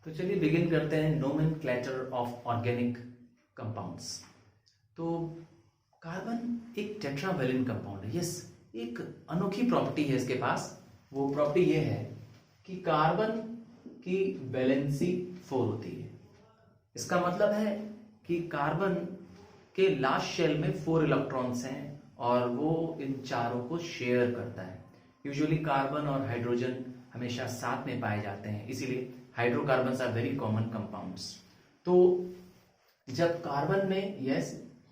तो चलिए बिगिन करते हैं नोमेनक्लेचर ऑफ ऑर्गेनिक कंपाउंड्स। तो कार्बन एक टेट्रावैलेंट कंपाउंड है। यस, एक अनोखी प्रॉपर्टी है इसके पास। वो प्रॉपर्टी ये है कि कार्बन की वैलेंसी 4 होती है। इसका मतलब है कि कार्बन के लास्ट शेल में 4 इलेक्ट्रॉन्स हैं और वो इन चारों को शेयर करता है। यूजुअली कार्बन और हाइड्रोजन हमेशा साथ में पाए जाते हैं, इसीलिए hydrocarbons are very common compounds. तो जब कार्बन में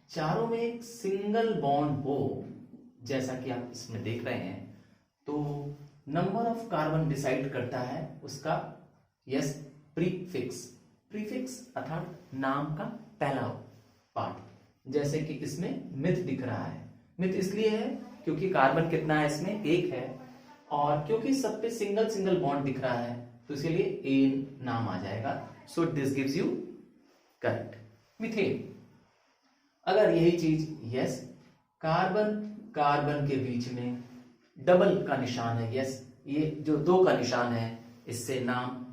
चारों में एक सिंगल बॉन्ड हो, जैसा कि आप इसमें देख रहे हैं, तो नंबर ऑफ कार्बन डिसाइड करता है उसका प्रीफिक्स। प्रीफिक्स अर्थात नाम का पहला पार्ट। जैसे कि इसमें मिथ दिख रहा है। मिथ इसलिए है क्योंकि कार्बन कितना है इसमें, 1 है, और क्योंकि सब पे सिंगल सिंगल बॉन्ड दिख रहा है तो इसके लिए एन नाम आ जाएगा। So this gives you correct methane. अगर यही चीज कार्बन के बीच में डबल का निशान है, ये जो 2 का निशान है, इससे नाम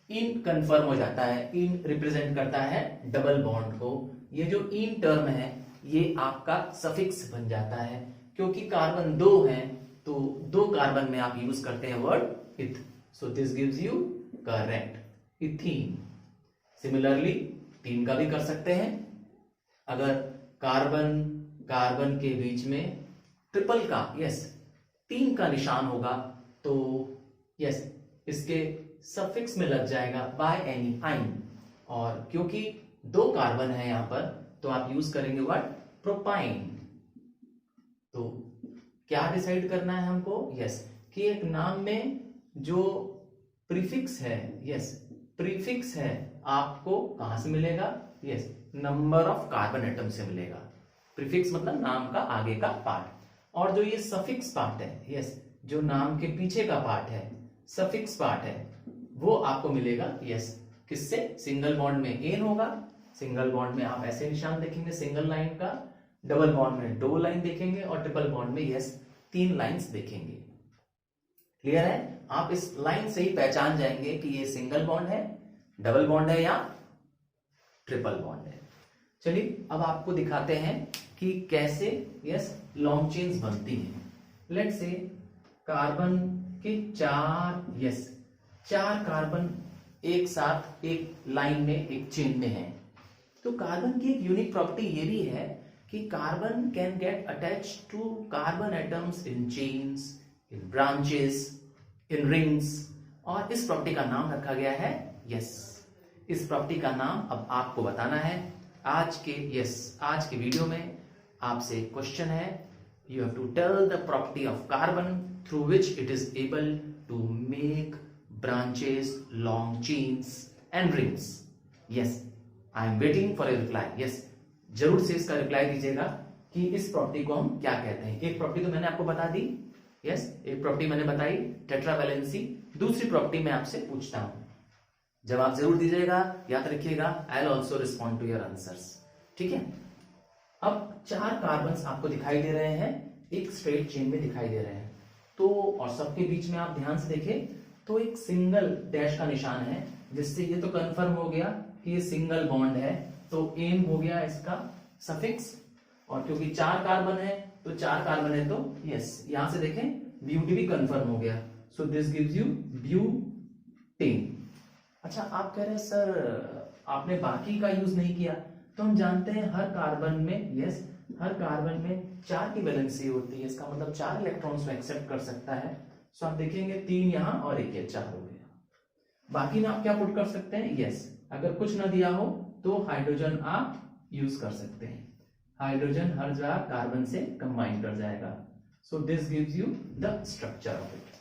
इन कंफर्म हो जाता है। इन रिप्रेजेंट करता है डबल बॉन्ड को। ये जो इन टर्म है ये आपका सफिक्स बन जाता है, क्योंकि कार्बन 2 है तो 2 कार्बन में आप यूज करते हैं वर्ड इथ। So this gives you correct ethene. Similarly 3 का भी कर सकते हैं। अगर कार्बन के बीच में ट्रिपल का 3 का निशान होगा तो इसके सफिक्स में लग जाएगा बाय एनी आइन, और क्योंकि 2 कार्बन है यहां पर तो आप यूज करेंगे वर्ड प्रोपाइन। तो क्या डिसाइड करना है हमको, कि एक नाम में जो प्रीफिक्स है, प्रीफिक्स है, आपको कहां से मिलेगा, नंबर ऑफ कार्बन एटम से मिलेगा। प्रीफिक्स मतलब नाम का आगे का पार्ट, और जो ये सफिक्स पार्ट है, जो नाम के पीछे का पार्ट है, सफिक्स पार्ट है, वो आपको मिलेगा किससे, सिंगल बॉन्ड में एन होगा। सिंगल बॉन्ड में आप ऐसे निशान देखेंगे सिंगल लाइन का, डबल बॉन्ड में 2 लाइन देखेंगे, और ट्रिपल बॉन्ड में 3 लाइंस देखेंगे। क्लियर है? आप इस लाइन से ही पहचान जाएंगे कि ये सिंगल बॉन्ड है, डबल बॉन्ड है या ट्रिपल बॉन्ड है। चलिए अब आपको दिखाते हैं कि कैसे लॉन्ग चेन्स बनती हैं। लेट्स से कार्बन के 4 कार्बन एक साथ एक लाइन में एक चेन में है। तो कार्बन की एक यूनिक प्रॉपर्टी ये भी है कि carbon can get attach to carbon atoms in chains, in branches, in rings, और इस प्रॉपर्टी का नाम रखा गया है इस प्रॉपर्टी का नाम अब आपको बताना है। आज के वीडियो में आपसे क्वेश्चन है, you have to tell the property of carbon through which it is able to make branches, long chains and rings. I am waiting for a reply. जरूर से इसका रिप्लाई दीजिएगा कि इस प्रॉपर्टी को हम क्या कहते हैं। एक प्रॉपर्टी तो मैंने आपको बता दी, एक प्रॉपर्टी मैंने बताई टेट्रावैलेंसी। दूसरी प्रॉपर्टी मैं आपसे पूछता हूं, जवाब जरूर दीजिएगा, याद रखिएगा। I will also respond to your answers. ठीक है? अब 4 कार्बन्स आपको दिखाई दे रहे हैं, एक स्ट्रेट चेन में दिखाई दे रहे हैं। तो और सबके बीच में आप ध्यान से देखें तो एक सिंगल डैश का निशान है, जिससे ये तो कंफर्म हो गया कि ये सिंगल बॉन्ड है, तो एन हो गया इसका सफिक्स। और क्योंकि 4 कार्बन है तो 4 कार्बन है तो यहां से देखें ब्यूटी भी कंफर्म हो गया। So this gives you butane. अच्छा, आप कह रहे हैं सर आपने बाकी का यूज नहीं किया, तो हम जानते हैं हर कार्बन में 4 की वैलेंसी होती है। इसका मतलब 4 इलेक्ट्रॉन्स को एक्सेप्ट कर सकता है। सो आप देखेंगे 3 यहां और 1 4 हो गया। बाकी में आप क्या पुट कर सकते हैं, अगर कुछ ना दिया हो तो हाइड्रोजन आप यूज कर सकते हैं। हाइड्रोजन हर जगह कार्बन से कंबाइन कर जाएगा। So this gives you the structure of it.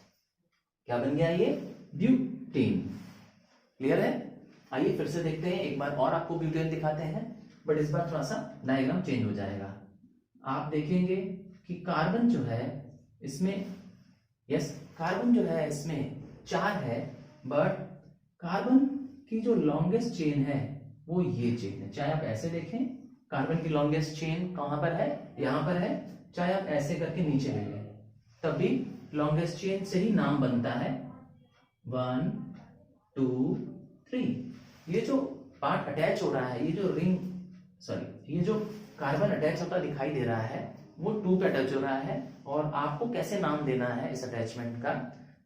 क्या बन गया ये, ब्यूटेन। क्लियर है? आइए फिर से देखते हैं, एक बार और आपको ब्यूटेन दिखाते हैं, बट इस बार थोड़ा सा डायग्राम चेंज हो जाएगा। आप देखेंगे कि कार्बन जो है इसमें कार्बन जो है इसमें 4 है, बट कार्बन की जो लॉन्गेस्ट चेन है वो ये चेन है। चाहे आप ऐसे देखें, कार्बन की लॉन्गेस्ट चेन कहां पर है, यहां पर है, चाहे आप ऐसे करके नीचे ले लें तब भी लॉन्गेस्ट चेन से ही नाम बनता है 1 2 3। ये जो पार्ट अटैच हो रहा है, ये जो रिंग ये जो कार्बन अटैच होता दिखाई दे रहा है वो 2 पे अटैच हो रहा है। और आपको कैसे नाम देना है इस अटैचमेंट का,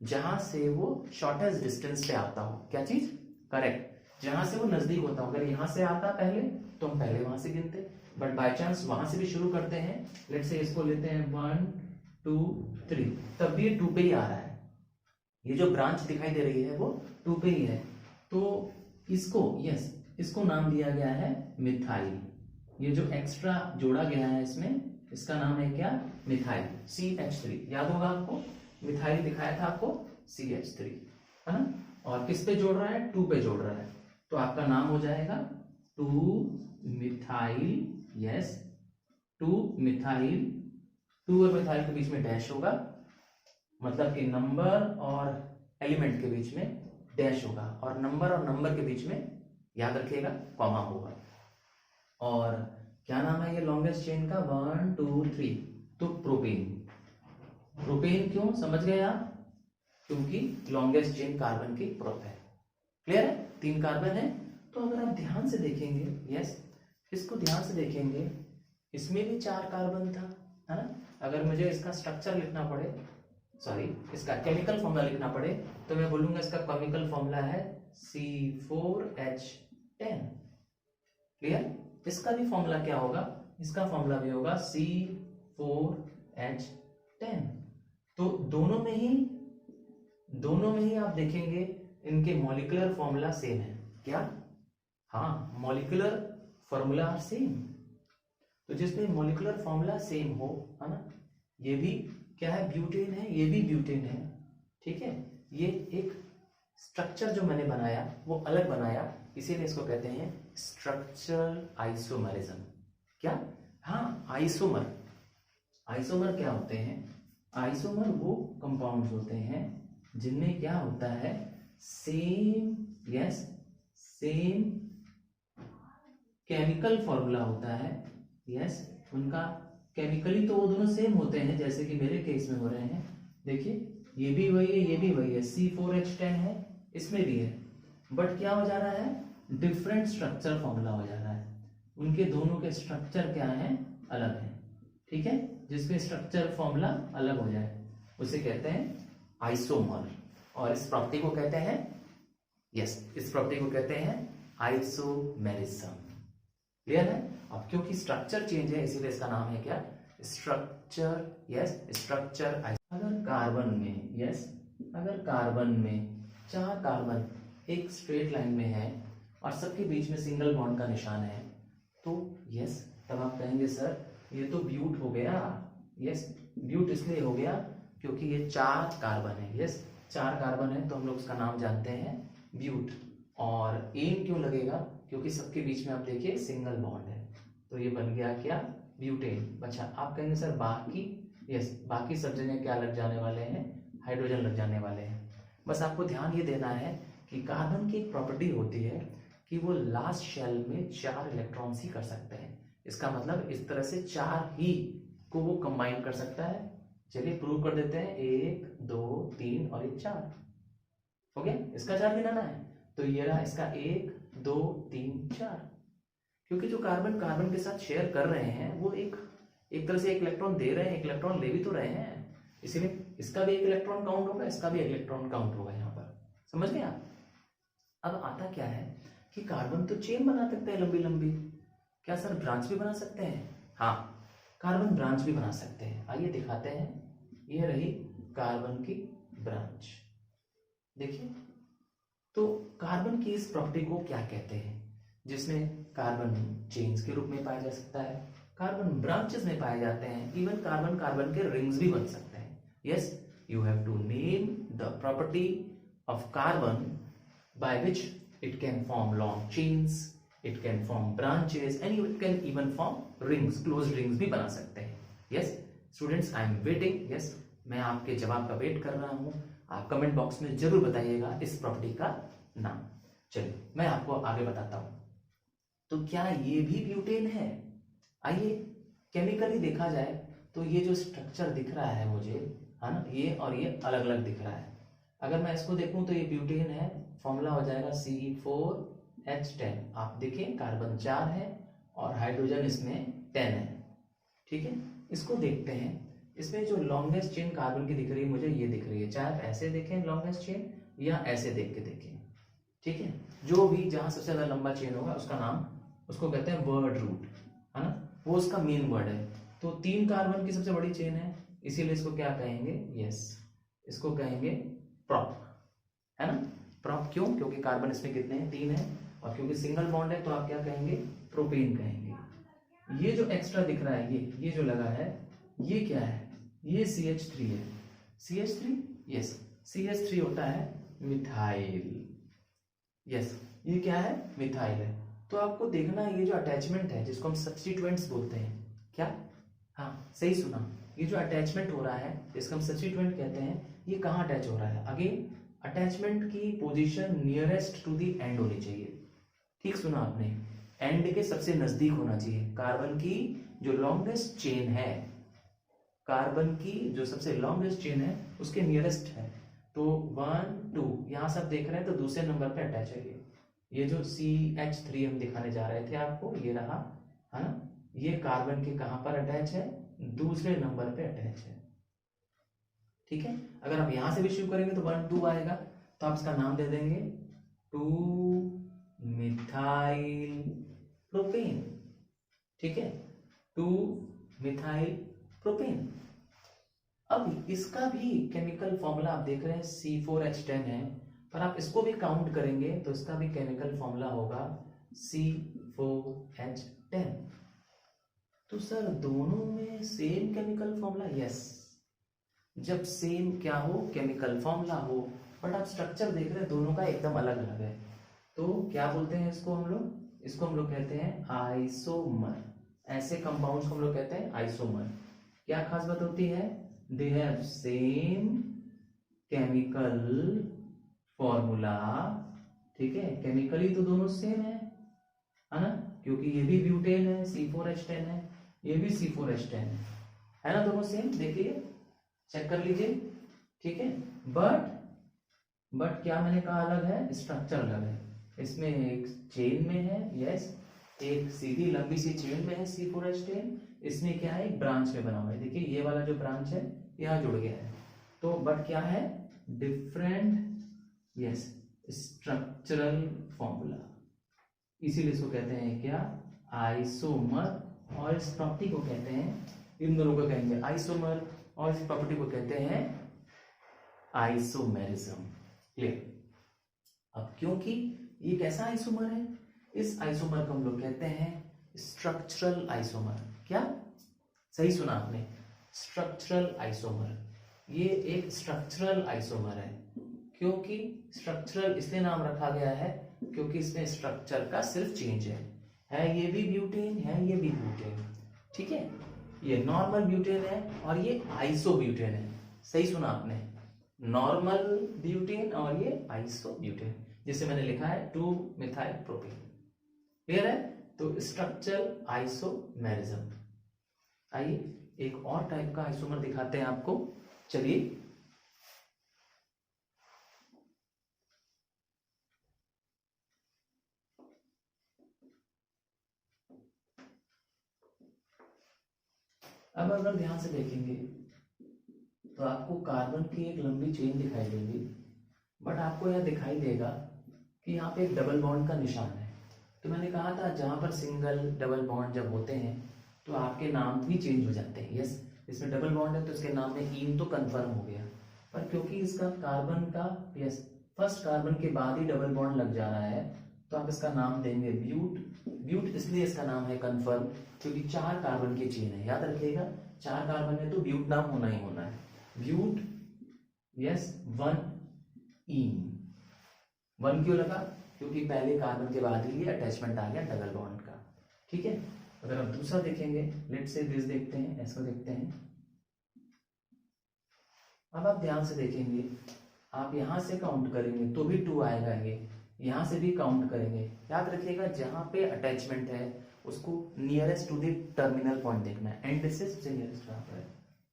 जहां से वो शॉर्टेस्ट डिस्टेंस पे आता हो। क्या चीज? करेक्ट, जहां से वो नजदीक होता हो। अगर यहां से आता पहले तो हम पहले वहां से गिनते, बट बाय चांस वहां से भी शुरू करते हैं। लेट्स से इसको लेते हैं 1 2 3, तब भी ये 2 पे ही आ रहा है। ये जो ब्रांच दिखाई दे रही है वो 2 पे ही है, तो इसको नाम दिया गया है मिथाइल। ये जो एक्स्ट्रा जोड़ा गया है इसमें, इसका नाम है क्या? Methyl, CH3। याद होगा आपको, मिथाइल दिखाया था आपको, CH3, है ना। और किस पे जोड़ रहा है? 2 पे जोड़ रहा है, तो आपका नाम हो जाएगा 2 मिथाइल। Yes, 2 methyl. 2 और मिथाइल के बीच में डैश होगा, मतलब कि नंबर और एलिमेंट के बीच में डैश होगा, और नंबर के बीच में, याद रखिएगा, कॉमा होगा। और क्या नाम है ये लॉन्गेस्ट चेन का? 1 2 3, तो प्रोपेन। प्रोपेन क्यों, समझ गए आप? क्योंकि लॉन्गेस्ट चेन कार्बन की प्रोप है। क्लियर है? 3 कार्बन है। तो अगर आप ध्यान से देखेंगे, यस, इसको ध्यान से देखेंगे, इसमें भी 4 कार्बन था, है ना। अगर मुझे इसका स्ट्रक्चर लिखना पड़े, इसका केमिकल फॉर्मूला लिखना पड़े, तो मैं बोलूंगा इसका केमिकल फॉर्मूला है C4H10। क्लियर? इसका भी फॉर्मूला क्या होगा? इसका फॉर्मूला भी होगा C4H10। तो दोनों में ही आप देखेंगे इनके मॉलिक्यूलर फॉर्मूला सेम है। क्या? हाँ, मॉलिक्यूलर फॉर्मूला सेम। तो जिसमें मॉलिक्यूलर फॉर्मूला सेम हो, है ना, ये भी क्या है? ब्यूटेन है, ये भी ब्यूटेन है। ठीक है, ये एक स्ट्रक्चर जो मैंने बनाया वो अलग बनाया, इसीलिए इसको कहते हैं स्ट्रक्चरल आइसोमरिज्म। क्या? हाँ, आइसोमर क्या होते हैं? आइसोमर वो कंपाउंड्स होते हैं जिनमें क्या होता है? सेम केमिकल फॉर्मूला होता है। यस, उनका केमिकली तो वो दोनों सेम होते हैं, जैसे कि मेरे केस में हो रहे हैं। देखिए, ये भी वही है, ये भी वही है, C4H10 है, इसमें भी है, बट क्या हो जा रहा है? डिफरेंट स्ट्रक्चर फॉर्मूला हो जा रहा है। उनके दोनों के स्ट्रक्चर क्या है? अलग है। ठीक है, जिसमें स्ट्रक्चर फॉर्मूला अलग हो जाए उसे कहते हैं आइसोमर, और इस प्रॉपर्टी को कहते हैं, इस प्रॉपर्टी को कहते हैं आइसोमेरिज्म। क्लियर है? अब क्योंकि स्ट्रक्चर चेंज है इसीलिए इसका नाम है क्या? स्ट्रक्चर। अगर कार्बन में 4 कार्बन एक स्ट्रेट लाइन में है और सबके बीच में सिंगल बॉन्ड का निशान है, तो तब आप कहेंगे सर ये तो ब्यूट हो गया। ब्यूट इसलिए हो गया क्योंकि ये 4 कार्बन है। 4 कार्बन है तो हम लोग उसका नाम जानते हैं ब्यूट। और एन क्यों लगेगा? क्योंकि सबके बीच में आप देखिए सिंगल बॉन्ड है, तो ये बन गया क्या? ब्यूटेन। अच्छा, आप कहेंगे सर बाकी सब जगह क्या लग जाने वाले हैं? हाइड्रोजन लग जाने वाले हैं। बस आपको ध्यान ये देना है कि कार्बन की एक प्रॉपर्टी होती है कि वो लास्ट शेल में 4 इलेक्ट्रॉन्स ही कर सकते हैं। इसका मतलब इस तरह से 4 ही को वो कंबाइन कर सकता है। चलिए प्रूव कर देते हैं, 1 2 3 और 4 हो गया। इसका 4 गिनाना है तो ये रहा इसका 1 2 3 4। क्योंकि जो कार्बन के साथ शेयर कर रहे हैं वो एक तरह से 1 इलेक्ट्रॉन दे रहे हैं, 1 इलेक्ट्रॉन ले भी तो रहे हैं, इसीलिए इसका भी 1 इलेक्ट्रॉन काउंट होगा, इसका भी 1 इलेक्ट्रॉन काउंट होगा। यहाँ पर समझ गए आप? अब आता क्या है कि कार्बन तो चेन बना सकते हैं लंबी लंबी, क्या सर ब्रांच भी बना सकते हैं? हाँ, कार्बन ब्रांच भी बना सकते हैं। आइए दिखाते हैं, ये रही कार्बन की ब्रांच। देखिए, तो कार्बन की इस प्रॉपर्टी को क्या कहते हैं, जिसमें कार्बन चेन्स के रूप में पाया जा सकता है, कार्बन ब्रांचेस में पाए जाते हैं, इवन कार्बन के रिंग्स भी बन सकते हैं। Yes, you have to name the property of carbon by which it can form long chains, it can form branches and it can even form rings, closed rings भी बना सकते हैं। Yes, students, I am waiting. Yes, मैं आपके जवाब का wait कर रहा हूँ। आप कमेंट बॉक्स में जरूर बताइएगा इस प्रॉपर्टी का नाम। चलिए मैं आपको आगे बताता हूँ। तो क्या ये भी ब्यूटेन है? आइए केमिकली देखा जाए तो ये जो स्ट्रक्चर दिख रहा है मुझे, है ना, ये और ये अलग अलग दिख रहा है। अगर मैं इसको देखूं तो ये ब्यूटेन है, फॉर्मूला हो जाएगा C4H10। आप देखिए कार्बन 4 है और हाइड्रोजन इसमें 10 है। ठीक है, इसको देखते हैं। इसमें जो लॉन्गेस्ट चेन कार्बन की दिख रही है मुझे, ये दिख रही है। चाहे आप ऐसे देखें लॉन्गेस्ट चेन या ऐसे देख के देखें। ठीक है, जो भी जहां सबसे ज्यादा लंबा चेन होगा उसका नाम, उसको कहते हैं वर्ड रूट, है ना, वो उसका मेन वर्ड है। तो 3 कार्बन की सबसे बड़ी चेन है, इसीलिए इसको क्या कहेंगे, यस, इसको कहेंगे प्रॉप, है ना। प्रॉप क्यों? क्योंकि कार्बन इसमें कितने हैं, 3 है, और क्योंकि सिंगल बॉन्ड है तो आप क्या कहेंगे, प्रोपेन कहेंगे। ये जो एक्स्ट्रा दिख रहा है, ये जो लगा है, ये क्या है, ये CH3 है। CH3, यस, CH3 होता है मिथाइल। यस, ये क्या है, मिथाइल है। तो आपको देखना है ये जो अटैचमेंट है जिसको हम सब्स्टिट्यूएंट्स बोलते हैं, क्या, हाँ सही सुना, ये जो अटैचमेंट हो रहा है जिसको हम सब्स्टिट्यूएंट कहते हैं, ये कहाँ अटैच हो रहा है। अगेन अटैचमेंट की position nearest to the end होनी चाहिए। ठीक सुना आपने, एंड के सबसे नजदीक होना चाहिए। कार्बन की जो लॉन्गेस्ट चेन है, कार्बन की जो सबसे लॉन्गेस्ट चेन है उसके नियरेस्ट है। तो 1 2 यहां सब देख रहे हैं तो दूसरे नंबर पे अटैच है ये जो CH3 हम दिखाने जा रहे थे आपको, ये रहा, है ना, ये कार्बन के कहां पर अटैच है, दूसरे नंबर पे अटैच है। ठीक है, अगर आप यहां से भी शुरू करेंगे तो 1 2 आएगा, तो आप इसका नाम दे देंगे 2 मिथाइल प्रोपेन। ठीक है, 2 मिथाइल प्रोपेन। अब इसका भी केमिकल फॉर्मूला आप देख रहे हैं C4H10 है, पर आप इसको भी काउंट करेंगे तो इसका भी केमिकल फॉर्मूला होगा C4H10। तो सर दोनों में सेम केमिकल फॉर्मूला, यस, जब सेम क्या हो, केमिकल फॉर्मूला हो, बट आप स्ट्रक्चर देख रहे हैं दोनों का एकदम अलग अलग है। तो क्या बोलते हैं इसको हम लोग, इसको हम लोग कहते हैं आइसोमर। ऐसे कंपाउंड्स को हम लोग कहते हैं आइसोमर। क्या खास बात होती है, they have same chemical formula. ठीक है, केमिकली तो दोनों सेम है ना, क्योंकि ये भी ब्यूटेन है, C4H10 है, ये भी C4H10 है ना, दोनों सेम। देखिए चेक कर लीजिए। ठीक है, बट क्या मैंने कहा अलग है, स्ट्रक्चर अलग है। इसमें एक चेन में है, यस, एक सीधी लंबी सी चेन में है C4H10, इसमें क्या है, एक ब्रांच में बना हुआ है। देखिए ये वाला जो ब्रांच है यहाँ जुड़ गया है। तो बट क्या है, डिफरेंट, यस, स्ट्रक्चरल फॉर्मूला, इसीलिए इसको कहते हैं क्या, आइसोमर। और इस प्रॉपर्टी को कहते हैं, इन दोनों को कहेंगे आइसोमर, और इस प्रॉपर्टी को कहते हैं आइसोमेरिज्म। क्लियर। अब क्योंकि ये कैसा आइसोमर है, इस आइसोमर को हम लोग कहते हैं स्ट्रक्चरल आइसोमर। क्या, सही सुना आपने, स्ट्रक्चरल आइसोमर। ये एक स्ट्रक्चरल आइसोमर है। क्योंकि स्ट्रक्चरल इसलिए नाम रखा गया है क्योंकि इसमें स्ट्रक्चर का सिर्फ चेंज है ये भी ब्यूटेन है, ये भी ब्यूटेन। ठीक है, ये नॉर्मल ब्यूटेन है और ये आइसो ब्यूटेन है। सही सुना आपने, नॉर्मल ब्यूटेन और ये आइसो ब्यूटेन, जिसे मैंने लिखा है 2 मिथाइल प्रोपेन। क्लियर है, तो स्ट्रक्चरल आइसोमेरिज्म। आइए एक और टाइप का आइसोमर दिखाते हैं आपको। चलिए, अब अगर ध्यान से देखेंगे तो आपको कार्बन की एक लंबी चेन दिखाई देगी, बट आपको यह दिखाई देगा कि यहाँ पे एक डबल बॉन्ड का निशान है। तो मैंने कहा था जहां पर सिंगल डबल बॉन्ड जब होते हैं तो आपके नाम भी चेंज हो जाते हैं। यस, इसमें डबल बॉन्ड है तो इसके नाम में ईन तो कंफर्म हो गया, पर क्योंकि इसका कार्बन का, यस, फर्स्ट कार्बन के बाद ही डबल बॉन्ड लग जा रहा है तो आप इसका नाम देंगे ब्यूट। ब्यूट इसलिए इसका नाम है कंफर्म क्योंकि 4 कार्बन की चेन है। याद रखिएगा 4 कार्बन है तो ब्यूट नाम होना ही होना है, ब्यूट। यस, 1 ईन। 1 क्यों लगा, क्योंकि पहले कार्बन के बाद ही ये अटैचमेंट आ गया डबल बॉन्ड का। ठीक है, अगर आप दूसरा देखेंगे, लेट से दिस देखते हैं, ऐसा देखते हैं। अब आप ध्यान से देखेंगे, आप यहां से काउंट करेंगे तो भी 2 आएगा, ये यहां से भी काउंट करेंगे। याद रखिएगा जहां पे अटैचमेंट है उसको nearest to the terminal point देखना है, एंड से सबसे नियरेस्ट कहां पर है।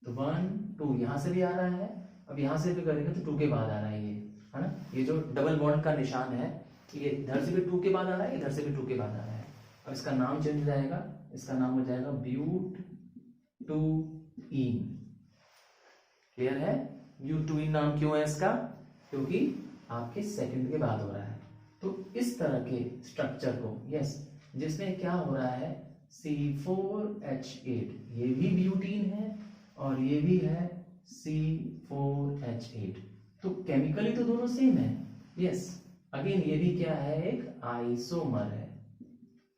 तो 1 2 यहां से भी आ रहा है, अब यहां से भी करेंगे तो 2 के बाद आ रहा है ये, है ना। ये जो डबल बॉन्ड का निशान है ये इधर से भी 2 के बाद आ रहा है, इधर से भी 2 के बाद आ रहा है। अब इसका नाम चेंज हो जाएगा, इसका नाम हो जाएगा ब्यूटूइन। क्लियर है? ब्यूटूइन नाम क्यों है इसका? क्योंकि आपके सेकंड के बाद हो रहा है। तो इस तरह के स्ट्रक्चर को यस, जिसमें क्या हो रहा है C4H8, ये भी ब्यूटीन है और ये भी है C4H8, तो केमिकली तो दोनों सेम है। यस, अगेन ये भी क्या है, एक आइसोमर है,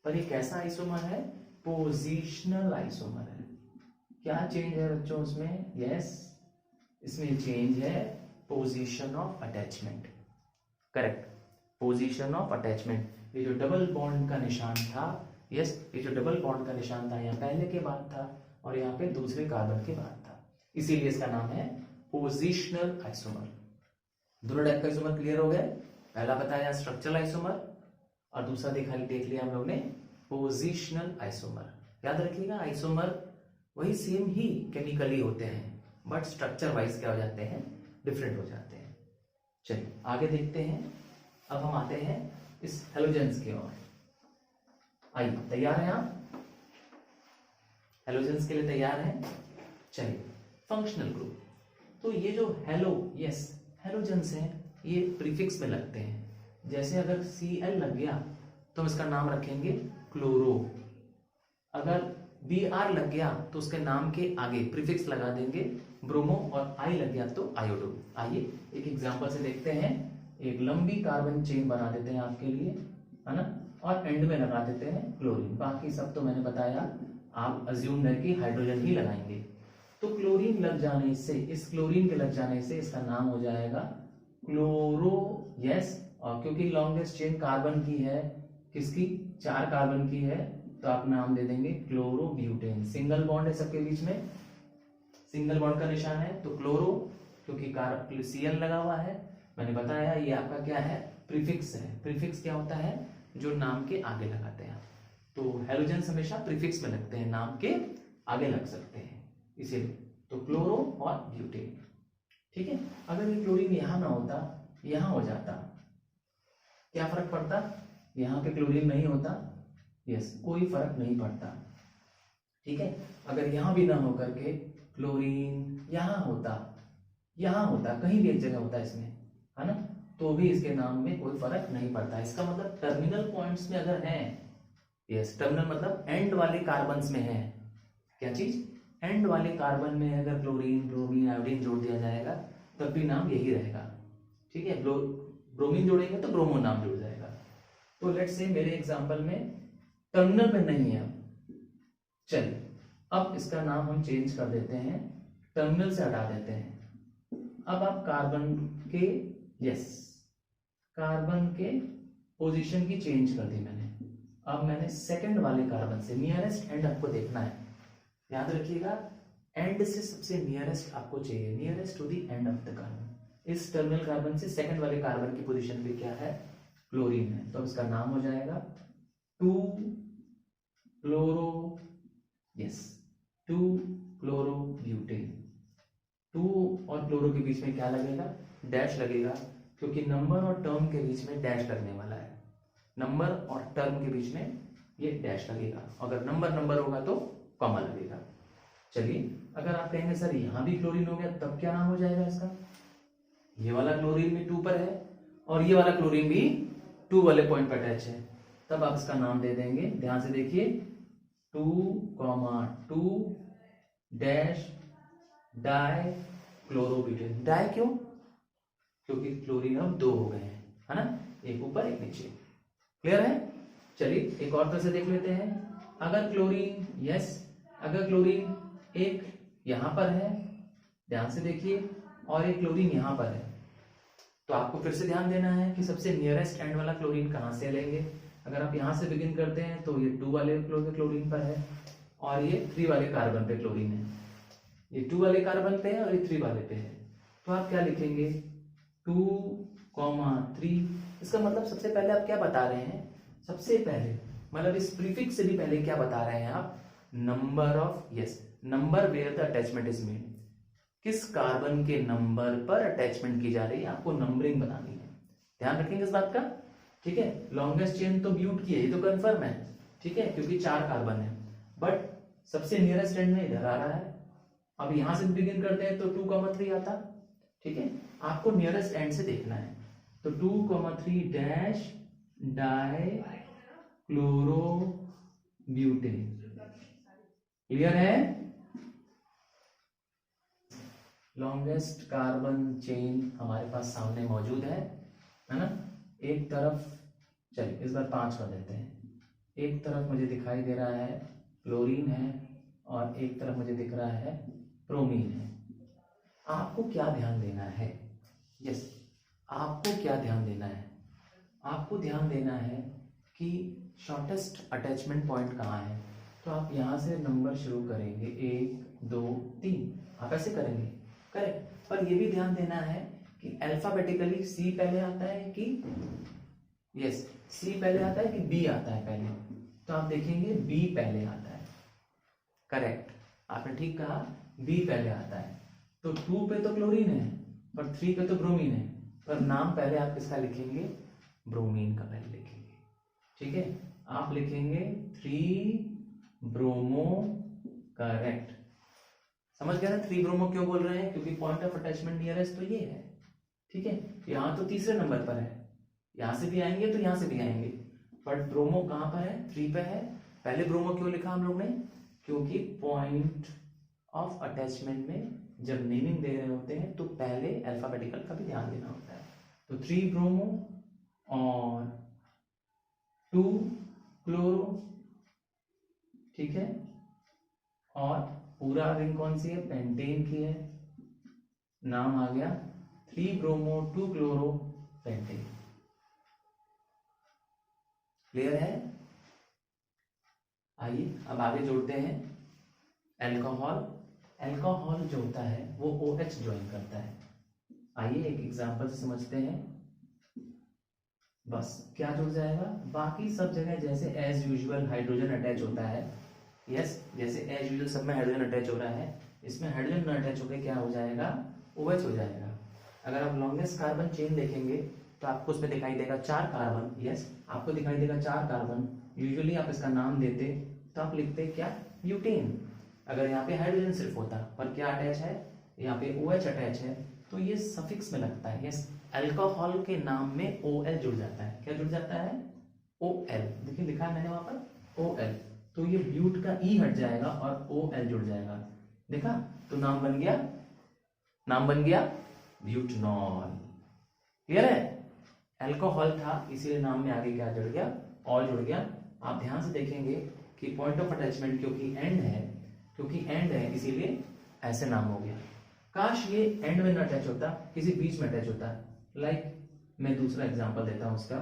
पर ये कैसा आइसोमर है? पोजिशनल आइसोमर है। क्या चेंज है बच्चों इसमें? यस, इसमें चेंज है position of attachment. Correct, position of attachment. ये जो डबल बॉन्ड का निशान था, यस, ये जो डबल बॉन्ड का निशान था यहाँ पहले के बाद था और यहाँ पे दूसरे कार्बन के बाद था, इसीलिए इसका नाम है पोजिशनल आइसोमर। दोनों टाइप का आइसोमर क्लियर हो गया? पहला बताया स्ट्रक्चरल आइसोमर और दूसरा देख लिया हम लोग ने पोजिशनल आइसोमर। याद रखिएगा, आइसोमर वही सेम ही केमिकली होते हैं, बट स्ट्रक्चर वाइज क्या हो जाते हैं, डिफरेंट हो जाते हैं। चलिए आगे देखते हैं। अब हम आते हैं इस हेलोजेंस की ओर। आइए, तैयार हैं आप? हेलोजेंस के लिए तैयार हैं? चलिए, फंक्शनल ग्रुप। तो ये जो यस हेलोजेंस हैं, ये प्रीफिक्स में लगते हैं। जैसे अगर Cl लग गया तो हम इसका नाम रखेंगे क्लोरो, अगर Br लग गया तो उसके नाम के आगे प्रीफिक्स लगा देंगे ब्रोमो, और I लग गया तो आयोडो। आइए एक एग्जांपल से देखते हैं। एक लंबी कार्बन चेन बना देते हैं आपके लिए, है ना, और एंड में लगा देते हैं क्लोरीन। बाकी सब तो मैंने बताया, आप अज्यूम करके हाइड्रोजन ही लगाएंगे। तो क्लोरीन लग जाने से, इस क्लोरीन के लग जाने से इसका नाम हो जाएगा क्लोरो। यस, और क्योंकि लॉन्गेस्ट चेन कार्बन की है, किसकी? 4 कार्बन की है, तो आप नाम दे देंगे क्लोरोब्यूटेन। सिंगल बॉन्ड है सबके बीच में, सिंगल बॉन्ड का निशान है, तो क्लोरो, क्योंकि Cl लगा हुआ है। मैंने बताया ये आपका क्या है, प्रीफिक्स है। प्रीफिक्स क्या होता है? जो नाम के आगे लगाते हैं। तो हेलोजेंस हमेशा प्रीफिक्स में लगते हैं, नाम के आगे लग सकते हैं, इसीलिए तो क्लोरो और ब्यूटेन। ठीक है, अगर ये क्लोरीन यहां ना होता, यहां हो जाता, क्या फर्क पड़ता? यहां पे क्लोरीन नहीं होता, यस, कोई फर्क नहीं पड़ता। ठीक है, अगर यहां भी ना होकर के क्लोरीन यहां होता, कहीं भी एक जगह होता इसमें, है ना, तो भी इसके नाम में कोई फर्क नहीं पड़ता। इसका मतलब टर्मिनल पॉइंट्स में अगर है, यस, टर्मिनल मतलब एंड वाले कार्बन्स में है, क्या चीज? एंड वाले कार्बन में अगर क्लोरीन, ब्रोमीन, आयोडीन जोड़ दिया जाएगा तब भी नाम यही रहेगा। ठीक है, ब्रोमीन जोड़ेंगे तो ब्रोमो नाम जुड़ जाएगा। तो लेट्स से मेरे एग्जांपल में टर्मिनल में नहीं है। चलिए, अब इसका नाम हम चेंज कर देते हैं, टर्मिनल से हटा देते हैं। अब आप कार्बन के, यस, कार्बन के पोजीशन की चेंज कर दी मैंने। अब मैंने सेकंड वाले कार्बन से, नियरेस्ट एंड आपको देखना है, याद रखिएगा, एंड से सबसे नियरेस्ट आपको चाहिए, nearest to the end of the carbon. इस टर्मिनल कार्बन से सेकंड वाले कार्बन की पोजीशन पे क्या है? क्लोरीन है, तो इसका नाम हो जाएगा 2 क्लोरो, यस, 2 क्लोरोब्यूटेन। 2 और क्लोरो के बीच में क्या लगेगा? डैश लगेगा, क्योंकि नंबर और टर्म के बीच में डैश लगने वाला है। नंबर और टर्म के बीच में ये डैश लगेगा, अगर नंबर होगा तो कॉमा लगेगा। चलिए, अगर आप कहेंगे सर यहां भी क्लोरीन हो गया, तब क्या नाम हो जाएगा इसका? ये वाला क्लोरीन भी 2 पर है और ये वाला क्लोरीन भी 2 वाले पॉइंट पर अटैच है, तब आप इसका नाम दे देंगे, ध्यान से देखिए, 2,2 डैश डाई क्लोरोब्यूटेन। डाई क्यों? क्योंकि क्लोरीन अब 2 हो गए हैं, है ना, एक ऊपर एक नीचे। क्लियर है? चलिए एक और तरह से देख लेते हैं। अगर क्लोरीन, यस, अगर क्लोरीन एक यहां पर है, ध्यान से देखिए, और एक क्लोरीन यहां पर है, तो आपको फिर से ध्यान देना है कि सबसे नियरेस्ट एंड वाला क्लोरीन कहां से लेंगे। अगर आप यहां से बिगिन करते हैं तो ये 2 वाले क्लोरीन पर है और ये 3 वाले कार्बन पे क्लोरीन है, ये 2 वाले कार्बन पे है और ये 3 वाले पे है, तो आप क्या लिखेंगे? 2,3। इसका मतलब सबसे पहले आप क्या बता रहे हैं? सबसे पहले मतलब इस प्रीफिक्स से भी पहले क्या बता रहे हैं आप? Number of, yes, number where the attachment is made. किस कार्बन के नंबर पर अटैचमेंट की जा रही है, आपको नंबरिंग बतानी है, ध्यान रखेंगे इस बात का, ठीक है। लॉन्गेस्ट चेन तो ब्यूट की है, ये तो कंफर्म है, ठीक है, क्योंकि 4 कार्बन है, बट सबसे नियरेस्ट एंड में इधर आ रहा है। अब यहां से बिगिन करते हैं तो 2,3 आता, ठीक है, आपको नियरेस्ट एंड से देखना है। तो 2,3 dash die chloro butane, clear है। लॉन्गेस्ट कार्बन चेन हमारे पास सामने मौजूद है ना। एक तरफ, चलिए इस बार 5 कर देते हैं। एक तरफ मुझे दिखाई दे रहा है क्लोरीन है और एक तरफ मुझे दिख रहा है ब्रोमीन है। आपको क्या ध्यान देना है, यस, आपको क्या ध्यान देना है, आपको ध्यान देना है कि शॉर्टेस्ट अटैचमेंट पॉइंट कहाँ है। तो आप यहाँ से नंबर शुरू करेंगे 1 2 3, आप ऐसे करेंगे, करेक्ट। पर ये भी ध्यान देना है कि अल्फाबेटिकली सी पहले आता है कि, यस, सी पहले आता है कि बी आता है पहले। तो आप देखेंगे बी पहले आता है, करेक्ट, आपने ठीक कहा, बी पहले आता है। तो 2 पे तो क्लोरीन है पर 3 पे तो ब्रोमीन है, पर नाम पहले आप किसका लिखेंगे, ब्रोमीन का पहले लिखेंगे, ठीक है। आप लिखेंगे 3 ब्रोमो, करेक्ट, समझ गया ना 3 ब्रोमो क्यों बोल रहे हैं, क्योंकि पॉइंट ऑफ अटैचमेंट नियरेस्ट तो ये है, ठीक है। यहाँ तो तीसरे नंबर पर है, यहां से भी आएंगे तो यहां से भी आएंगे, बट ब्रोमो कहां पर है, 3 पे है। पहले ब्रोमो क्यों लिखा हम लोग ने, क्योंकि पॉइंट ऑफ अटैचमेंट में जब नेमिंग दे रहे होते हैं तो पहले अल्फाबेटिकल का भी ध्यान देना होता है। तो 3 ब्रोमो और 2 क्लोरो, ठीक है, और पूरा रिंग कौन सी है, पेंटेन की है, नाम आ गया 3 ब्रोमो 2 क्लोरो पेंटेन, क्लियर है। आइए अब आगे जोड़ते हैं अल्कोहल। अल्कोहल जो होता है वो OH ज्वाइन करता है। आइए एक एग्जांपल से समझते हैं। बस क्या जुड़ जाएगा, बाकी सब जगह जैसे एज यूजुअल हाइड्रोजन अटैच होता है, यस, जैसे एज यूजुअल सब में हाइड्रोजन अटैच हो रहा है, इसमें हाइड्रोजन न अटैच होकर क्या हो जाएगा, OH हो जाएगा। अगर आप लॉन्गेस्ट कार्बन चेन देखेंगे तो आपको उसमें दिखाई देगा 4 कार्बन, यस, आपको दिखाई देगा 4 कार्बन। यूजुअली आप इसका नाम देते तो आप लिखते क्या, ब्यूटेन। अगर यहाँ पे हाइड्रोजन सिर्फ होता, पर क्या अटैच है, यहाँ पे OH अटैच है, तो ये सफिक्स में लगता है, यस, अल्कोहल के नाम में OL जुड़ जाता है। क्या जुड़ जाता है, OL, देखिए लिखा है मैंने वहां पर OL, तो ये ब्यूट का E हट जाएगा और OL जुड़ जाएगा, देखा, तो नाम बन गया, नाम बन गया ब्यूटनॉल, क्लियर है। अल्कोहल था इसीलिए नाम में आगे क्या जुड़ गया, ऑल जुड़ गया। आप ध्यान से देखेंगे कि पॉइंट ऑफ अटैचमेंट क्योंकि एंड है इसीलिए ऐसे नाम हो गया। काश ये एंड में न अटैच होता, किसी बीच में अटैच होता, लाइक मैं दूसरा एग्जांपल देता हूं उसका।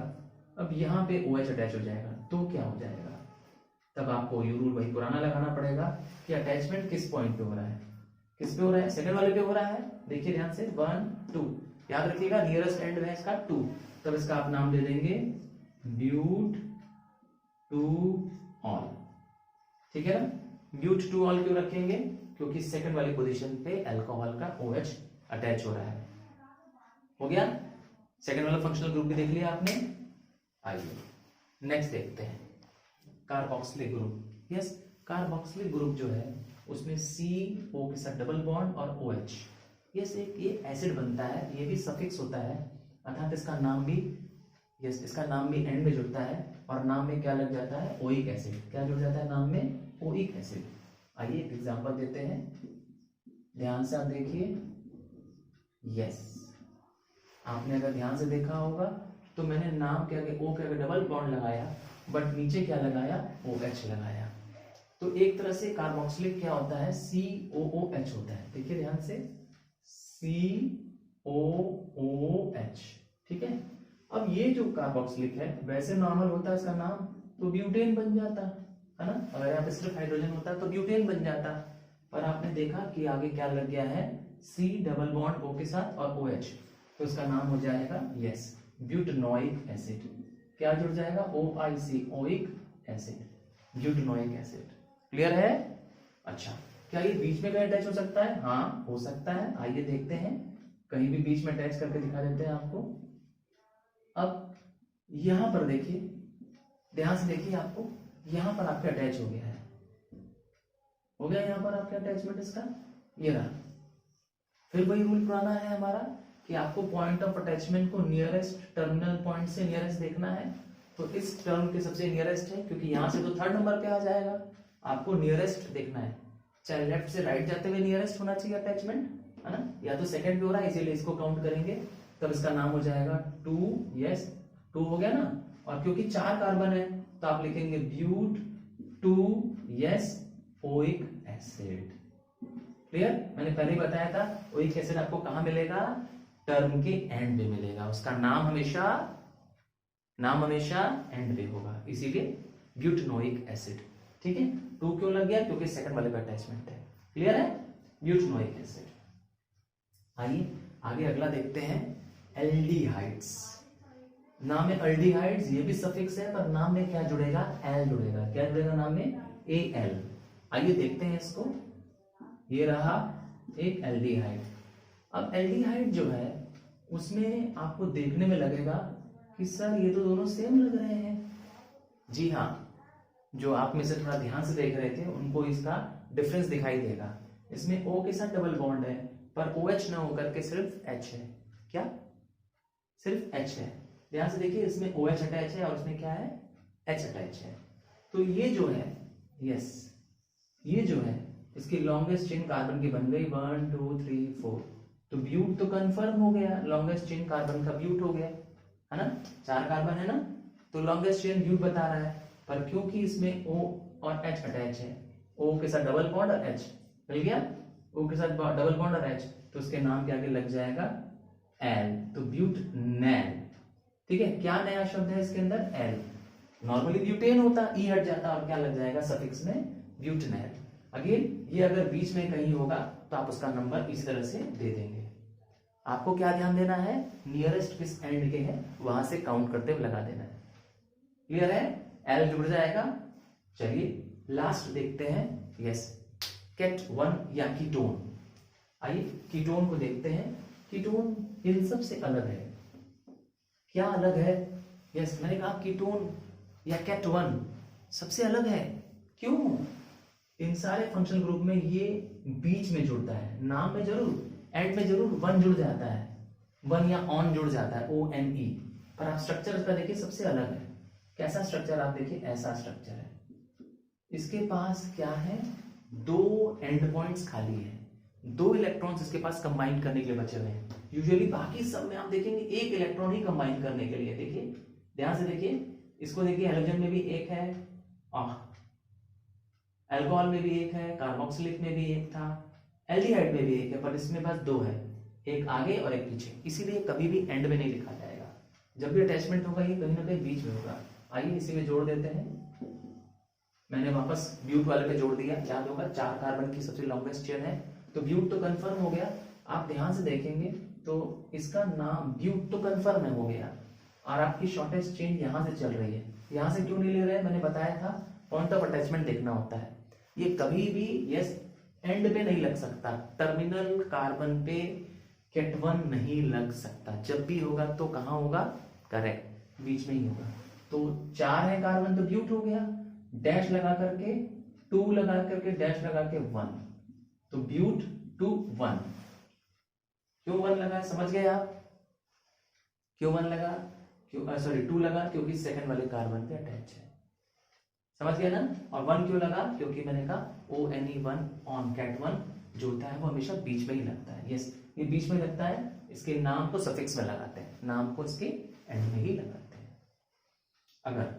अब यहाँ पे OH अटैच हो जाएगा तो क्या हो जाएगा, तब आपको यू रूल वही पुराना लगाना पड़ेगा कि अटैचमेंट किस पॉइंट पे हो रहा है, किस पे हो रहा है, सेकंड वाले पे हो रहा है। देखिए ध्यान से 1 2, याद रखिएगा नियरेस्ट एंड है इसका 2, तब इसका आप नाम दे देंगे ब्यूट टू ऑल, ठीक है ना। ब्यूट टू ऑल क्यों रखेंगे, क्योंकि सेकंड वाली पोजीशन पे अल्कोहल का OH अटैच हो रहा है। हो गया, सेकंड वाला फंक्शनल ग्रुप भी देख लिया आपने। आइए नेक्स्ट देखते हैं carboxylic group. Yes, carboxylic group जो है उसमें CO के साथ डबल बॉन्ड और OH, यस, एक ये एसिड बनता है, ये भी सफिक्स होता है, अर्थात इसका नाम भी, यस, इसका नाम भी एंड में जुड़ता है और नाम में क्या लग जाता है, ओइक एसिड, क्या जुड़ जाता है नाम में, ओइक एसिड। आइए एक एग्जांपल देते हैं, ध्यान से आप देखिए, यस, आपने अगर ध्यान से देखा होगा तो मैंने नाम के आगे O के आगे डबल बॉन्ड लगाया, बट नीचे क्या लगाया, OH लगाया। तो एक तरह से कार्बोक्सिलिक क्या होता है, COOH होता है, देखिए ध्यान से, COOH, ठीक है। अब ये जो कार्बोक्सिलिक है वैसे नॉर्मल होता है इसका नाम तो ब्यूटेन बन जाता है ना, अगर यहाँ पे सिर्फ हाइड्रोजन होता तो ब्यूटेन बन जाता, पर आपने देखा कि आगे क्या लग गया है, C डबल बॉन्ड O के साथ और OH, तो इसका नाम हो जाएगा, यस, ब्यूटनोइक एसिड। क्या जुड़ जाएगा, OIC, oic acid, butanoic acid, clear है। अच्छा, क्या ये बीच में कहीं अटैच हो सकता है? हाँ हो सकता है। आइए देखते हैं, कहीं भी बीच में अटैच करके दिखा देते हैं आपको। अब यहां पर देखिए, ध्यान से देखिए, आपको यहां पर आपके अटैच हो गया है, हो गया यहां पर आपके अटैचमेंट इसका, ये रहा। फिर वही रूल पुराना है हमारा कि आपको पॉइंट ऑफ अटैचमेंट को नियरेस्ट टर्मिनल पॉइंट से नियरेस्ट देखना है। तो इस टर्म के सबसे नियरेस्ट है, क्योंकि यहां से तो थर्ड नंबर पे आ जाएगा, आपको नियरेस्ट देखना है। चाहे लेफ्ट से राइट जाते हुए नियरेस्ट होना चाहिए अटैचमेंट, है ना, या तो सेकंड पे हो रहा है इसीलिए इसको काउंट करेंगे, तब इसका नाम हो जाएगा 2, यस 2 हो गया ना। और क्योंकि 4 कार्बन है तो आप लिखेंगे ब्यूट 2 यस ओइक एसिड। क्लियर? मैंने पहले ही बताया था ओइक एसिड आपको कहां मिलेगा? टर्म के एंड पे मिलेगा, उसका नाम हमेशा एंड पे होगा, इसीलिए ब्यूटनोइक एसिड। ठीक है, 2 क्यों लग गया? क्योंकि सेकंड वाले का अटैचमेंट है। क्लियर है? ब्यूटनोइक एसिड। आइए आगे अगला देखते हैं, एल्डिहाइड्स। नाम में एल्डिहाइड्स, ये भी सफिक्स है, पर नाम में क्या जुड़ेगा? एल जुड़ेगा। क्या जुड़ेगा नाम में? एल। आइए देखते हैं इसको, ये रहा एक एल्डिहाइड। अब एल्डिहाइड जो है उसमें आपको देखने में लगेगा कि सर ये तो दोनों सेम लग रहे हैं। जी हाँ, जो आप में से थोड़ा ध्यान से देख रहे थे उनको इसका डिफरेंस दिखाई देगा। इसमें O के साथ डबल बॉन्ड है, पर OH ना होकर के सिर्फ H है। क्या? सिर्फ H है। ध्यान से देखिए, इसमें OH अटैच है और इसमें क्या है? H अटैच है। तो ये जो है, यस, ये जो है इसकी लॉन्गेस्ट चेन कार्बन की बन गई 1 2 3 4। तो ब्यूट तो कंफर्म हो गया, लॉन्गेस्ट चेन कार्बन का ब्यूट हो गया, है ना, 4 कार्बन है ना, तो लॉन्गेस्ट चेन ब्यूट बता रहा है। पर क्योंकि इसमें O और H अटैच है, O के साथ डबल बॉन्ड और H मिल गया, O के साथ डबल बॉन्ड और H, तो उसके नाम के आगे लग जाएगा L, तो ब्यूटनैल। ठीक है, क्या नया शब्द है इसके अंदर? L। नॉर्मली ब्यूटेन होता, E हट जाता और क्या लग जाएगा सफिक्स में? ब्यूटनैल। अगेन ये अगर बीच में कहीं होगा तो आप उसका नंबर इस तरह से दे देंगे। आपको क्या ध्यान देना है? नियरेस्ट किस एंड के है वहां से काउंट करते हुए लगा देना है। क्लियर है? एल जुड़ जाएगा। चलिए लास्ट देखते हैं, यस, केट 1 या कीटोन। आइए कीटोन को देखते हैं। कीटोन इन सब से अलग है। क्या अलग है? यस, मैंने कहा कीटोन या केट 1 सबसे अलग है। क्यों? इन सारे फंक्शनल ग्रुप में ये बीच में जुड़ता है, नाम में जरूर, एंड में जरूर 1 जुड़ जाता है, 1 या ऑन जुड़ जाता है, ONE, पर आप स्ट्रक्चर इसका देखिए सबसे अलग है। कैसा स्ट्रक्चर? आप देखिए ऐसा स्ट्रक्चर है। इसके पास क्या है? 2 एंड पॉइंट्स खाली है, 2 इलेक्ट्रॉन्स इसके पास कंबाइन करने के लिए बचे हुए हैं। यूजुअली बाकी सब में आप देखेंगे 1 इलेक्ट्रॉन ही कंबाइन करने के लिए। देखिए ध्यान से देखिए, इसको देखिए, हेलोजन में भी 1 है, अल्कोहल में भी 1 है, कार्बोक्सिलिक में भी 1 था, एल्डिहाइड में भी 1 है, पर इसमें बस 2 है, एक आगे और एक पीछे, इसीलिए कभी भी एंड में नहीं लिखा जाएगा। जब भी अटैचमेंट होगा ये कहीं ना कहीं बीच में होगा। आइए इसी में जोड़ देते हैं। मैंने वापस ब्यूट वाले पे जोड़ दिया, याद होगा 4 कार्बन की सबसे लॉन्गेस्ट चेन है, तो ब्यूट तो कंफर्म हो गया। आप ध्यान से देखेंगे तो इसका नाम ब्यूट तो कंफर्म हो गया, और आपकी शॉर्टेस्ट चेन यहां से चल रही है। यहां से क्यों नहीं ले रहे? मैंने बताया था, पॉइंट ऑफ अटैचमेंट देखना होता है। ये कभी भी यस एंड पे नहीं लग सकता, टर्मिनल कार्बन पे केट 1 नहीं लग सकता। जब भी होगा तो कहां होगा? करेक्ट, बीच में ही होगा। तो 4 है कार्बन तो ब्यूट हो गया, डैश लगा करके 2 लगा करके डैश लगा के 1, तो ब्यूट 2 1। क्यों 1 लगा समझ गए आप? क्यों 1 लगा? क्यों सॉरी 2 लगा? क्योंकि सेकंड वाले कार्बन पे अटैच है, समझ गया ना। और 1 क्यों लगा? क्योंकि मैंने कहा ONE1 ऑन केट 1 जो होता है वो हमेशा बीच में ही लगता है। यस, ये बीच में लगता है, इसके नाम को सफिक्स में लगाते हैं, नाम को इसके एंड में ही लगाते हैं। अगर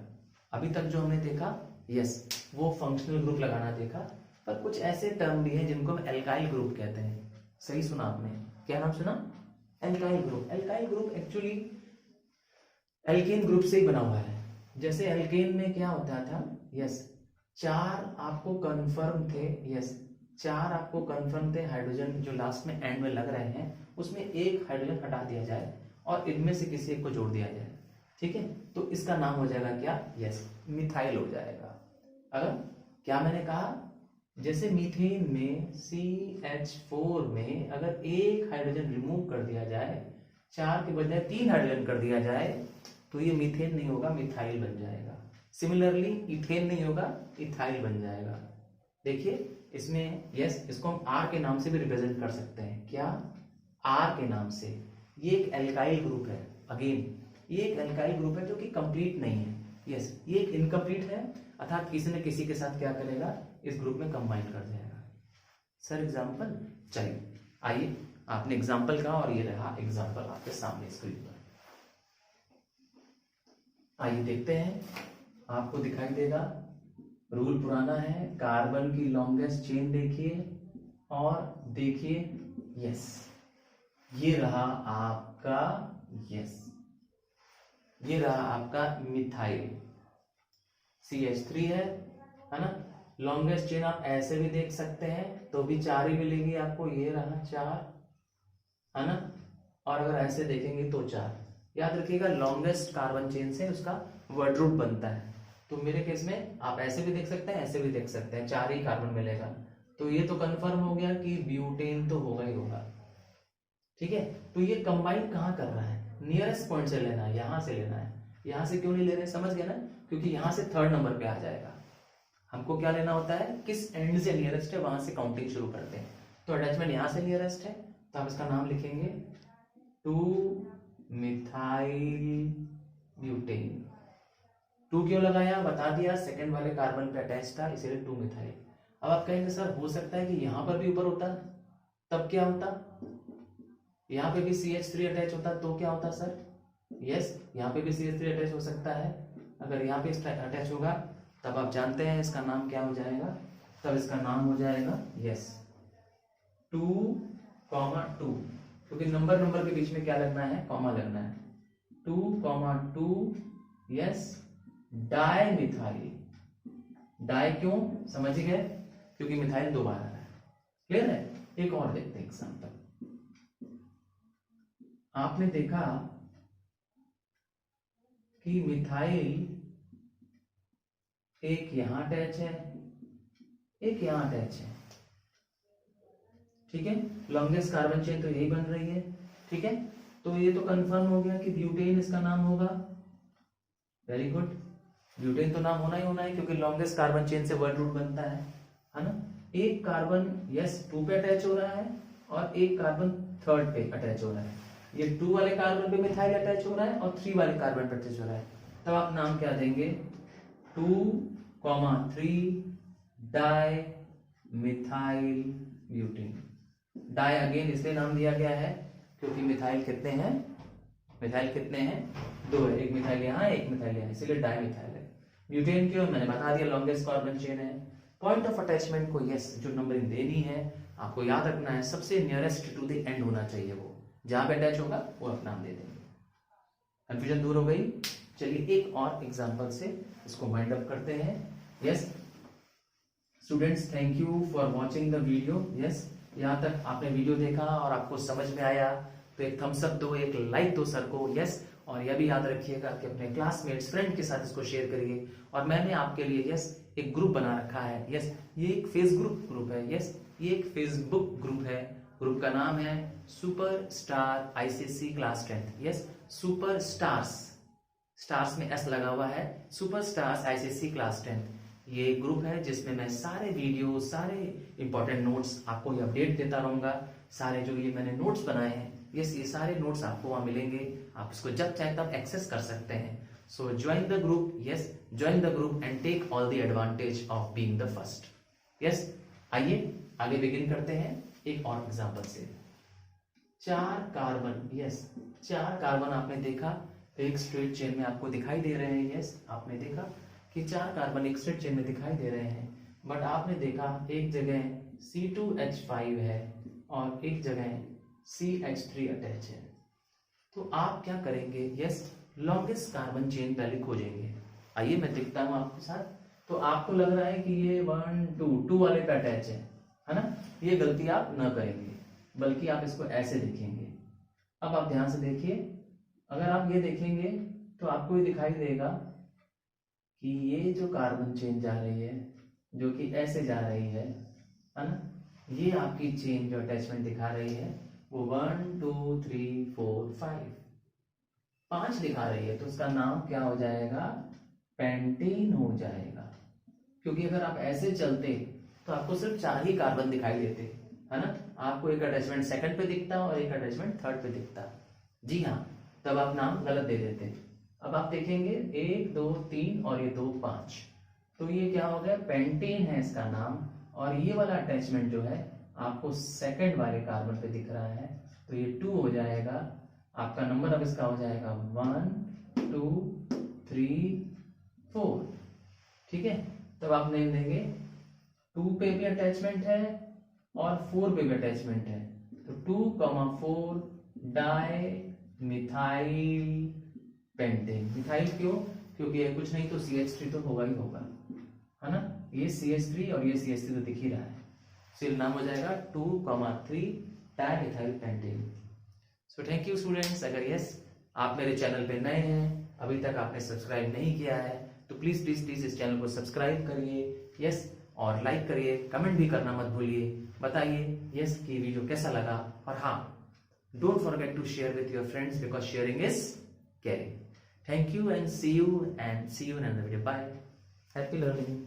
अभी तक जो हमने देखा, यस, वो फंक्शनल ग्रुप लगाना देखा, पर कुछ ऐसे टर्म भी हैं जिनको हम एल्काइल ग्रुप कहते हैं। सही सुना आपने, क्या नाम सुना? Alkyl group. Alkyl group actually alkane group से ही बना हुआ है। जैसे एल्केन में क्या होता था, यस, 4 आपको कंफर्म थे, यस 4 आपको कंफर्म थे हाइड्रोजन जो लास्ट में एंड में लग रहे हैं, उसमें एक हाइड्रोजन हटा दिया जाए और इनमें से किसी एक को जोड़ दिया जाए, ठीक है, तो इसका नाम हो जाएगा क्या? यस, मिथाइल हो जाएगा। अगर क्या मैंने कहा? जैसे मीथेन में CH4 में अगर एक हाइड्रोजन रिमूव कर दिया जाए, 4 के बजाय 3 हाइड्रोजन कर दिया जाए, तो ये मीथेन नहीं होगा, मिथाइल बन जाएगा। सिमिलरली इथेन नहीं होगा, इथाइल बन जाएगा। देखिए इसमें यस, इसको हम R के नाम से भी रिप्रेजेंट कर सकते हैं। क्या? R के नाम से। ये एक एल्काइल ग्रुप है। अगेन ये एक एल्काइल ग्रुप है जो कि कंप्लीट नहीं है। यस, ये एक इनकम्प्लीट है, अर्थात किसी न किसी के साथ क्या करेगा, इस ग्रुप में कंबाइन कर जाएगा। Sir example? चलिए आइए, आपने एग्जाम्पल कहा और ये रहा एग्जाम्पल आपके सामने स्क्रीन पर। आइए देखते हैं, आपको दिखाई देगा। रूल पुराना है, कार्बन की लॉन्गेस्ट चेन देखिए और देखिए। यस, ये रहा आपका, यस ये रहा आपका मिथाइल। CH3 है ना। लॉन्गेस्ट चेन आप ऐसे भी देख सकते हैं तो भी 4 ही मिलेगी आपको। ये रहा 4, है ना। और अगर ऐसे देखेंगे तो 4। याद रखिएगा लॉन्गेस्ट कार्बन चेन से उसका वर्ड रूट बनता है। तो मेरे केस में आप ऐसे भी देख सकते हैं, ऐसे भी देख सकते हैं, 4 ही कार्बन मिलेगा। तो ये तो कंफर्म हो गया कि ब्यूटेन तो होगा ही होगा। ठीक है, तो ये कंबाइन कहाँ कर रहा है? नियरेस्ट पॉइंट से लेना है, यहां से लेना है। यहां से क्यों नहीं ले रहे, समझ गए ना? क्योंकि यहां से 3rd नंबर पे आ जाएगा। हमको क्या लेना होता है, किस एंड से नियरेस्ट है वहां से काउंटिंग शुरू करते हैं। तो अटैचमेंट यहां से नियरेस्ट है, तो आप इसका नाम लिखेंगे 2 मिथाइल ब्यूटेन। 2 क्यों लगाया बता दिया, सेकंड वाले कार्बन पे अटैच था इसलिए 2 मिथाइल। अब आप कहेंगे सर हो सकता है कि यहां पर भी ऊपर होता, तब क्या होता? यहाँ पे भी CH3 अटैच होता तो क्या होता सर? यस, यहाँ पे भी CH3 अटैच हो सकता है। अगर यहाँ पे अटैच होगा तब आप जानते हैं इसका नाम क्या हो जाएगा, तब इसका नाम हो जाएगा यस 2,2, क्योंकि नंबर के बीच में क्या लगना है, कॉमा लगना है। 2,2 यस डाई मिथाइल। डाई क्यों, समझ गए? क्योंकि मिथाइल 2 बार आ रहा है। क्लियर है? एक और देखते हैं एग्जाम्पल। आपने देखा कि मिथाइल एक यहां अटैच है, एक यहां अटैच है। ठीक है, लॉन्गेस्ट कार्बन चेन तो यही बन रही है। ठीक है, तो ये तो कंफर्म हो गया कि ब्यूटेन इसका नाम होगा। वेरी गुड, ब्यूटेन तो नाम होना ही होना है क्योंकि लॉन्गेस्ट कार्बन चेन से वर्ड रूट बनता है ना। एक कार्बन यस 2 पे अटैच हो रहा है और एक कार्बन 3rd पे अटैच हो रहा है। ये 2 वाले कार्बन पे मिथाइल अटैच हो रहा है और 3 वाले कार्बन पे अटैच हो रहा है। तब आप नाम क्या देंगे, 2,3 di methyl butane. Di again इसलिए नाम दिया गया है क्योंकि मिथाइल कितने हैं, मिथाइल कितने हैं, 2 है। एक मिथाइल यहाँ, एक मिथाइल यहाँ, इसीलिए डाई मिथाइल है। ब्यूटेन क्यों, मैंने बता दिया, लॉन्गेस्ट कार्बन चेन है। पॉइंट ऑफ अटैचमेंट को यस जो नंबरिंग देनी है आपको याद रखना है, सबसे नियरेस्ट टू द एंड होना चाहिए। वो जहां पे अटैच होगा वो आप नाम दे देंगे। कंफ्यूजन दूर हो गई। चलिए एक और एग्जांपल से इसको वाइंड अप करते हैं। Yes students, thank you for watching the video. Yes, यहाँ तक आपने वीडियो देखा और आपको समझ में आया तो एक थम्स अप दो, एक लाइक दो सर को। यस, और यह भी याद रखिएगा कि अपने क्लासमेट्स फ्रेंड के साथ इसको शेयर करिए। और मैंने आपके लिए यस एक ग्रुप बना रखा है। यस, ये एक फेसबुक ग्रुप है। यस, ये एक फेसबुक ग्रुप है। ग्रुप का नाम है super star ICSE class 10th। Yes, super stars, stars में S लगा हुआ है, super stars ICSE class 10th। ये ग्रुप है जिसमें मैं सारे वीडियो, सारे इंपॉर्टेंट नोट्स आपको ये अपडेट देता रहूंगा। सारे जो ये मैंने नोट्स बनाए हैं, यस ये सारे नोट्स आपको वहां मिलेंगे। आप इसको जब चाहे तब एक्सेस कर सकते हैं। So join the group, yes join the group and take all the advantage of being the first. Yes, आइए आगे बिगिन करते हैं एक और एग्जांपल से। 4 कार्बन, यस 4 कार्बन आपने देखा एक स्ट्रेट चेन में आपको दिखाई दे रहे हैं। यस, आपने देखा कि 4 कार्बन एक स्ट्रेट चेन में दिखाई दे रहे हैं। बट आपने देखा एक जगह C2H5 है और एक जगह CH3 अटैच है। तो आप क्या करेंगे, यस लॉन्गेस्ट कार्बन चेन पहले खोजेंगे। आइए मैं दिखता हूं आपके साथ। तो आपको लग रहा है कि ये 1 2 वाले पे अटैच है ना। ये गलती आप न करेंगे, बल्कि आप इसको ऐसे देखेंगे। अब आप ध्यान से देखिए, अगर आप ये देखेंगे तो आपको ये दिखाई देगा कि ये जो कार्बन चेन जा रही है जो कि ऐसे जा रही है ना, ये आपकी चेन जो अटैचमेंट दिखा रही है वो 1 2 3 4 5 दिखा रही है, तो उसका नाम क्या हो जाएगा, पेंटेन हो जाएगा। क्योंकि अगर आप ऐसे चलते तो आपको सिर्फ 4 ही कार्बन दिखाई देते, है ना, आपको एक अटैचमेंट सेकंड पे दिखता और एक अटैचमेंट थर्ड पे दिखता। जी हाँ, तब आप नाम गलत दे देते। अब आप देखेंगे 1 2 3 और ये 2 5, तो ये क्या हो गया, पेंटेन है इसका नाम। और ये वाला अटैचमेंट जो है आपको सेकंड वाले कार्बन पे दिख रहा है, तो ये 2 हो जाएगा। आपका नंबर अब इसका हो जाएगा 1 2 3 4। ठीक है, तब आप नेम देंगे 2 पे भी अटैचमेंट है और 4 पे भी अटैचमेंट है, तो 2,4 डाई मिथाइल पेंटेन। मिथाइल क्यों, क्योंकि ये कुछ नहीं तो CH3 तो होगा ही होगा, है ना, ये CH3 और ये CH3 तो दिख ही रहा है, तो नाम हो जाएगा 2,3 di methyl pentane. So thank you students. अगर यस आप मेरे चैनल पे नए हैं, अभी तक आपने सब्सक्राइब नहीं किया है, तो प्लीज प्लीज प्लीज इस चैनल को सब्सक्राइब करिए, यस, और लाइक करिए, कमेंट भी करना मत भूलिए, बताइए यस कि वीडियो कैसा लगा। और हाँ, don't forget to share with your friends because sharing is caring. Thank you and see you in another video. Bye, happy learning.